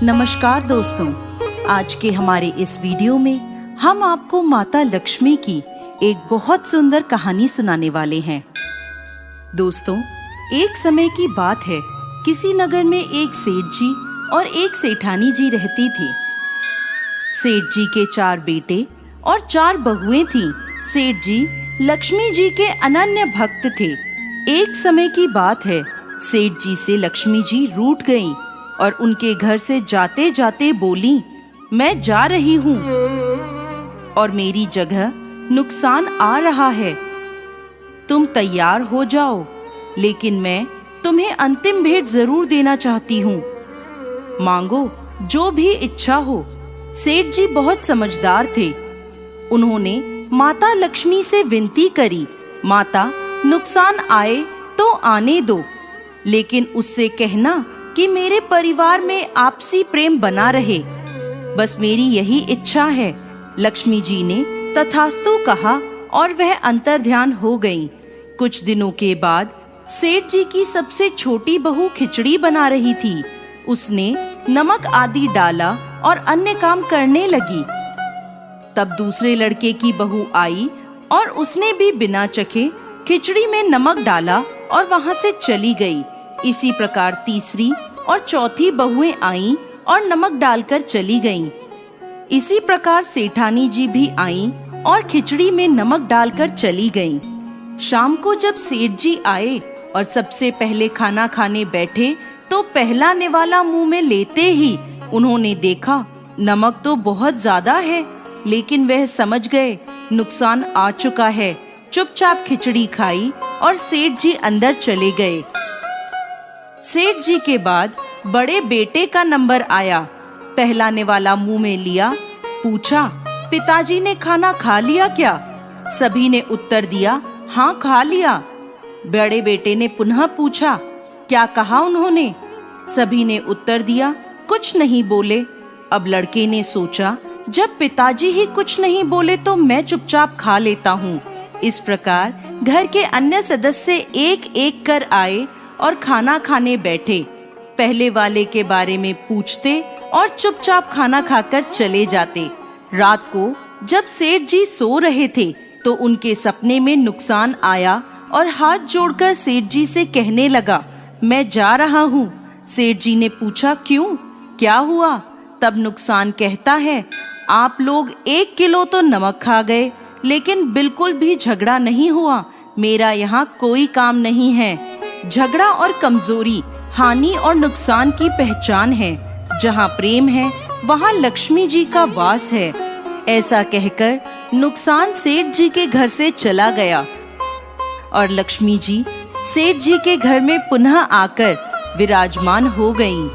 नमस्कार दोस्तों, आज के हमारे इस वीडियो में हम आपको माता लक्ष्मी की एक बहुत सुंदर कहानी सुनाने वाले हैं। दोस्तों, एक समय की बात है, किसी नगर में एक सेठ जी और एक सेठानी जी रहती थी। सेठ जी के 4 बेटे और 4 बहुएं थीं। सेठ जी लक्ष्मी जी के अनन्य भक्त थे। एक समय की बात है, सेठ जी से लक्ष्मी जी रूठ गईं और उनके घर से जाते जाते बोली, मैं जा रही हूँ और मेरी जगह नुकसान आ रहा है। तुम तैयार हो जाओ, लेकिन मैं तुम्हें अंतिम भेंट जरूर देना चाहती हूँ। मांगो जो भी इच्छा हो। सेठ जी बहुत समझदार थे। उन्होंने माता लक्ष्मी से विनती करी, माता नुकसान आए तो आने दो, लेकिन उससे कहना कि मेरे परिवार में आपसी प्रेम बना रहे। बस मेरी यही इच्छा है। लक्ष्मी जी ने तथास्तु कहा और वह अंतर्ध्यान हो गईं। कुछ दिनों के बाद सेठ जी की सबसे छोटी बहू खिचड़ी बना रही थी। उसने नमक आदि डाला और अन्य काम करने लगी। तब दूसरे लड़के की बहू आई और उसने भी बिना चखे खिचड़ी में नमक डाला और वहां से चली गई। इसी प्रकार तीसरी और चौथी बहुएं आईं और नमक डालकर चली गईं। इसी प्रकार सेठानी जी भी आईं और खिचड़ी में नमक डालकर चली गईं। शाम को जब सेठ जी आए और सबसे पहले खाना खाने बैठे, तो पहला निवाला मुंह में लेते ही उन्होंने देखा नमक तो बहुत ज्यादा है, लेकिन वह समझ गए नुकसान आ चुका है। चुपचाप खिचड़ी खाई और सेठ जी अंदर चले गए। सेठ जी के बाद बड़े बेटे का नंबर आया। पहला निवाला मुंह में लिया, पूछा, पिताजी ने खाना खा लिया क्या? सभी ने उत्तर दिया, हाँ खा लिया। बड़े बेटे ने पुनः पूछा, क्या कहा उन्होंने? सभी ने उत्तर दिया, कुछ नहीं बोले। अब लड़के ने सोचा, जब पिताजी ही कुछ नहीं बोले तो मैं चुपचाप खा लेता हूँ। इस प्रकार घर के अन्य सदस्य एक एक कर आए और खाना खाने बैठे। पहले वाले के बारे में पूछते और चुपचाप खाना खाकर चले जाते। रात को जब सेठ जी सो रहे थे, तो उनके सपने में नुकसान आया और हाथ जोड़कर सेठ जी से कहने लगा, मैं जा रहा हूँ। सेठ जी ने पूछा, क्यों, क्या हुआ? तब नुकसान कहता है, आप लोग 1 किलो तो नमक खा गए, लेकिन बिल्कुल भी झगड़ा नहीं हुआ। मेरा यहाँ कोई काम नहीं है। झगड़ा और कमजोरी हानि और नुकसान की पहचान है। जहाँ प्रेम है वहाँ लक्ष्मी जी का वास है। ऐसा कहकर नुकसान सेठ जी के घर से चला गया और लक्ष्मी जी सेठ जी के घर में पुनः आकर विराजमान हो गईं।